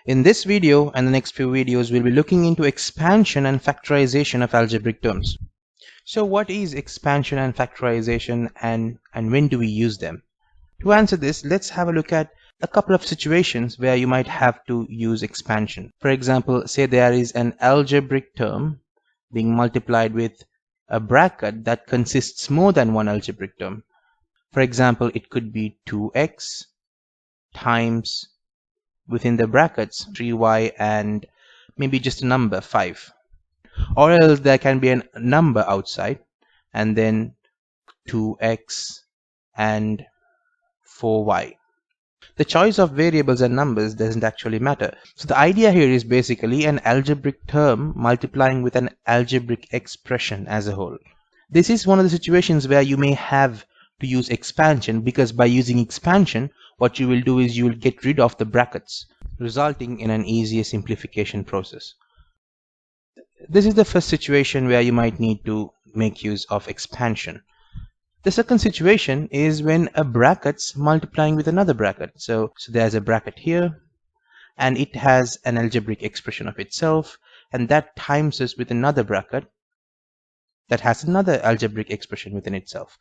In this video and the next few videos, we'll be looking into expansion and factorization of algebraic terms. So what is expansion and factorization, and when do we use them? To answer this, let's have a look at a couple of situations where you might have to use expansion. For example, say there is an algebraic term being multiplied with a bracket that consists more than one algebraic term. For example, it could be 2x times within the brackets 3y and maybe just a number 5, or else there can be a number outside and then 2x and 4y. The choice of variables and numbers doesn't actually matter. So the idea here is basically an algebraic term multiplying with an algebraic expression as a whole. This is one of the situations where you may have to use expansion, because by using expansion, what you will do is you will get rid of the brackets, resulting in an easier simplification process. This is the first situation where you might need to make use of expansion. The second situation is when a bracket's multiplying with another bracket. So there's a bracket here, and it has an algebraic expression of itself, and that times us with another bracket that has another algebraic expression within itself.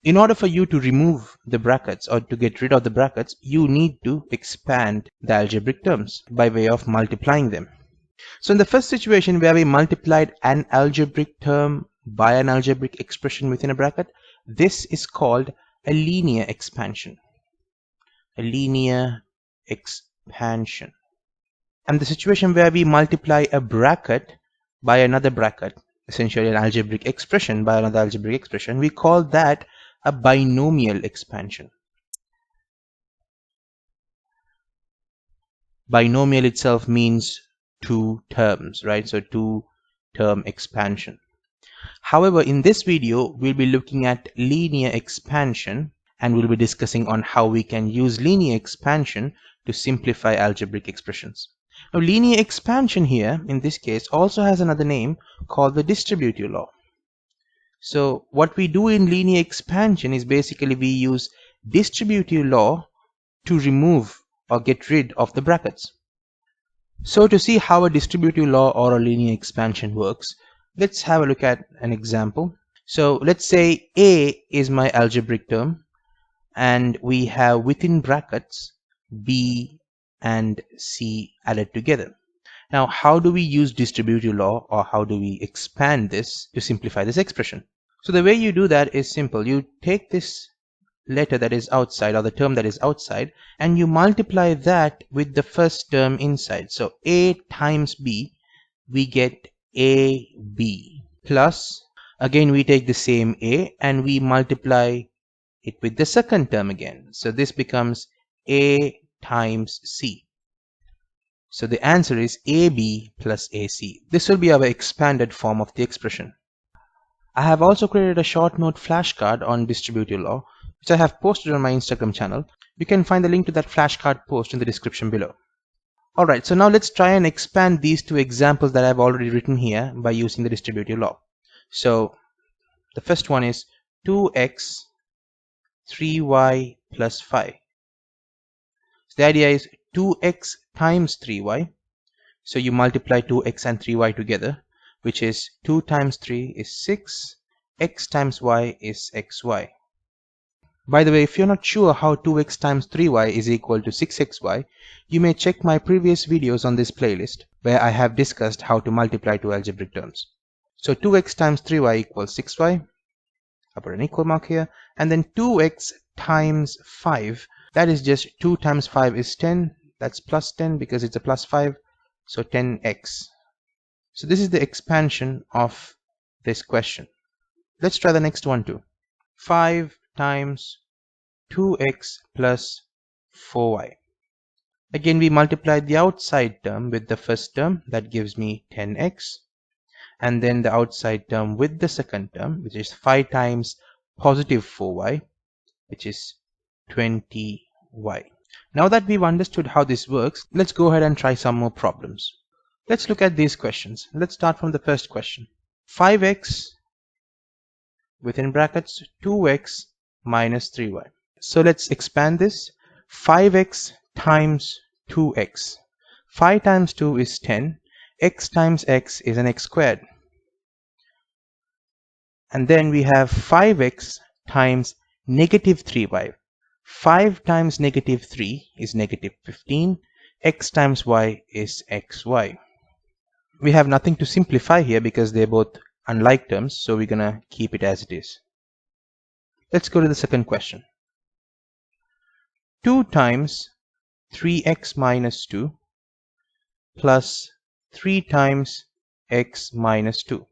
In order for you to remove the brackets or to get rid of the brackets, you need to expand the algebraic terms by way of multiplying them. So in the first situation where we multiplied an algebraic term by an algebraic expression within a bracket, this is called a linear expansion. A linear expansion. And the situation where we multiply a bracket by another bracket, essentially an algebraic expression by another algebraic expression, we call that a binomial expansion. Binomial itself means two terms, right? So two-term expansion. However, in this video, we'll be looking at linear expansion, and we'll be discussing on how we can use linear expansion to simplify algebraic expressions. Now, linear expansion here, in this case, also has another name called the distributive law. So what we do in linear expansion is basically we use distributive law to remove or get rid of the brackets. So to see how a distributive law or a linear expansion works, let's have a look at an example. So let's say A is my algebraic term, and we have within brackets B and C added together. Now, how do we use distributive law, or how do we expand this to simplify this expression? So the way you do that is simple. You take this letter that is outside, or the term that is outside, and you multiply that with the first term inside. So A times B, we get AB, plus again we take the same A and we multiply it with the second term again. So this becomes A times C. So the answer is AB plus AC. This will be our expanded form of the expression. I have also created a short note flashcard on distributive law, which I have posted on my Instagram channel. You can find the link to that flashcard post in the description below. Alright, so now let's try and expand these two examples that I've already written here by using the distributive law. So the first one is 2x 3y plus 5. So the idea is 2x times 3y. So you multiply 2x and 3y together, which is 2 times 3 is 6, x times y is xy. By the way, if you're not sure how 2x times 3y is equal to 6xy, you may check my previous videos on this playlist, where I have discussed how to multiply two algebraic terms. So 2x times 3y equals 6y. I put an equal mark here. And then 2x times 5, that is just 2 times 5 is 10. That's plus 10 because it's a plus 5. So 10x. So this is the expansion of this question. Let's try the next one too. 5 times 2x plus 4y. Again, we multiply the outside term with the first term, that gives me 10x, and then the outside term with the second term, which is 5 times positive 4y, which is 20y. Now that we've understood how this works, let's go ahead and try some more problems. Let's look at these questions. Let's start from the first question. 5x within brackets 2x minus 3y. So let's expand this. 5x times 2x. 5 times 2 is 10. X times x is an x squared. And then we have 5x times negative 3y. 5 times negative 3 is negative 15. X times y is xy. We have nothing to simplify here because they're both unlike terms, so we're gonna keep it as it is. Let's go to the second question. 2 times 3x minus 2 plus 3 times x minus 2.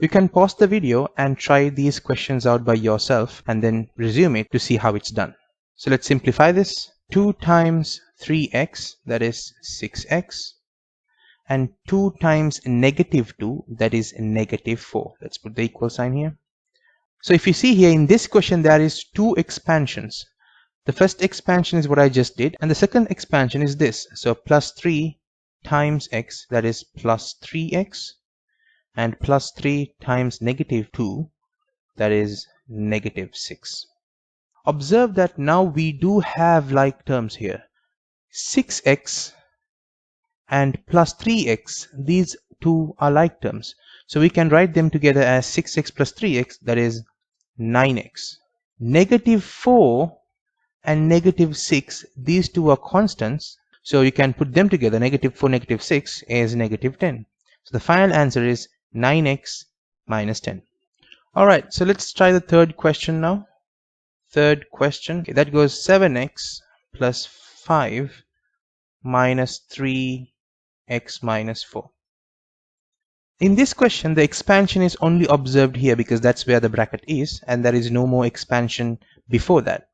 You can pause the video and try these questions out by yourself and then resume it to see how it's done. So let's simplify this. 2 times 3x, that is 6x, and 2 times negative 2, that is negative 4. Let's put the equal sign here. So if you see here in this question, there is two expansions. The first expansion is what I just did, and the second expansion is this. So plus 3 times x, that is plus 3x, and plus 3 times negative 2, that is negative 6. Observe that now we do have like terms here. 6x and plus 3x, these two are like terms. So we can write them together as 6x plus 3x, that is 9x. Negative 4 and negative 6, these two are constants. So you can put them together. Negative 4, negative 6 is negative 10. So the final answer is 9x minus 10. Alright, so let's try the third question now. Third question, okay, that goes 7x plus 5 minus 3x minus 4. In this question, the expansion is only observed here because that's where the bracket is, and there is no more expansion before that.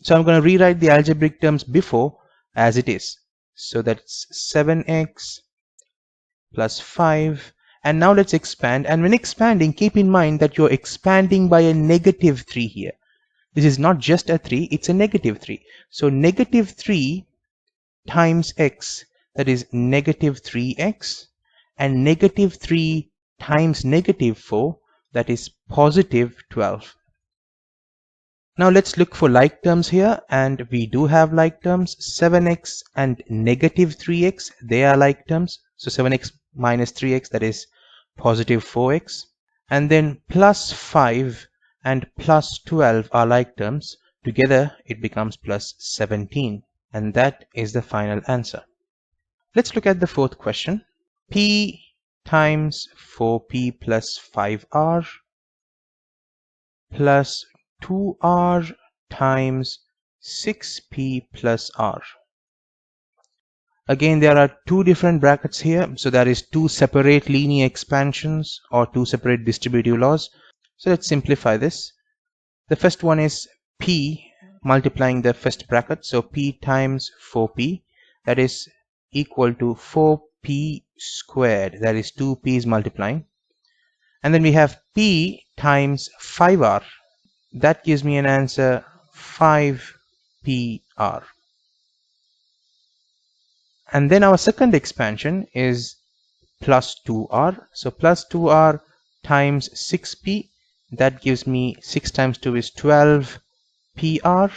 So I'm going to rewrite the algebraic terms before as it is. So that's 7x plus 5. And now let's expand. And when expanding, keep in mind that you're expanding by a negative 3 here. This is not just a 3, it's a negative 3. So negative 3 times x, that is negative 3x, and negative 3 times negative 4, that is positive 12. Now let's look for like terms here, and we do have like terms. 7x and negative 3x, they are like terms. So 7x minus 3x, that is positive 4x. And then plus 5 and plus 12 are like terms. Together it becomes plus 17. And that is the final answer. Let's look at the fourth question. P times 4p plus 5r plus 2r times 6p plus r. Again, there are two different brackets here. So there is two separate linear expansions or two separate distributive laws. So let's simplify this. The first one is p multiplying the first bracket. So p times 4p, that is equal to 4p squared, that is 2 p's multiplying. And then we have p times 5r, that gives me an answer 5pr. And then our second expansion is plus 2r. So plus 2r times 6p, that gives me 6 times 2 is 12pr.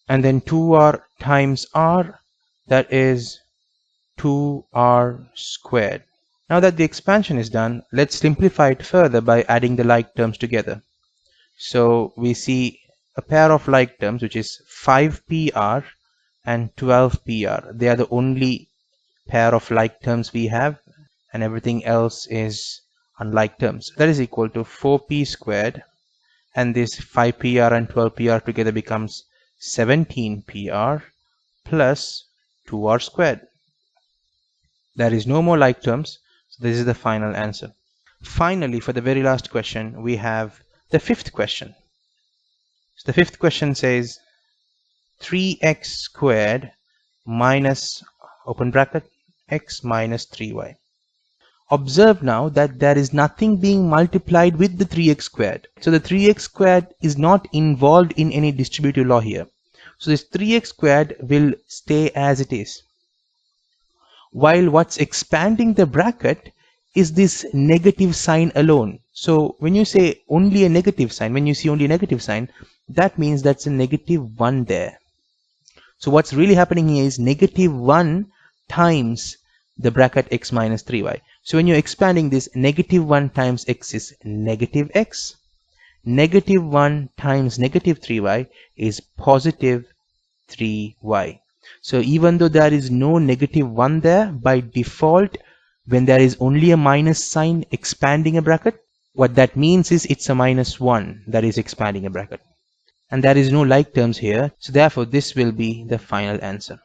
And then 2r times r, that is 2r squared. Now that the expansion is done, let's simplify it further by adding the like terms together. So we see a pair of like terms, which is 5pr and 12pr. They are the only pair of like terms we have, and everything else is unlike terms. That is equal to 4p squared, and this 5pr and 12pr together becomes 17pr plus 2r squared. There is no more like terms, so this is the final answer. Finally, for the very last question, we have the fifth question. So the fifth question says 3x squared minus, open bracket, x minus 3y. Observe now that there is nothing being multiplied with the 3x squared. So the 3x squared is not involved in any distributive law here. So this 3x squared will stay as it is. While what's expanding the bracket is this negative sign alone. So when you say only a negative sign, when you see only a negative sign, that means that's a negative 1 there. So what's really happening here is negative 1 times the bracket x minus 3y. So when you're expanding this, negative 1 times x is negative x. Negative 1 times negative 3y is positive 3y. So even though there is no negative 1 there, by default, when there is only a minus sign expanding a bracket, what that means is it's a minus 1 that is expanding a bracket. And there is no like terms here, so therefore this will be the final answer.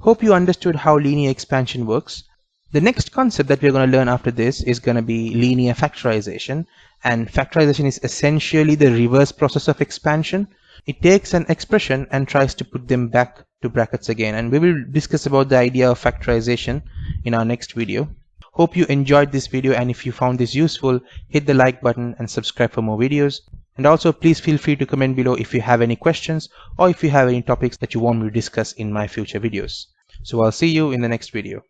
Hope you understood how linear expansion works. The next concept that we're going to learn after this is going to be linear factorization, and factorization is essentially the reverse process of expansion. It takes an expression and tries to put them back to brackets again, and we will discuss about the idea of factorization in our next video. Hope you enjoyed this video, and if you found this useful, hit the like button and subscribe for more videos. And also please feel free to comment below if you have any questions or if you have any topics that you want me to discuss in my future videos. So I'll see you in the next video.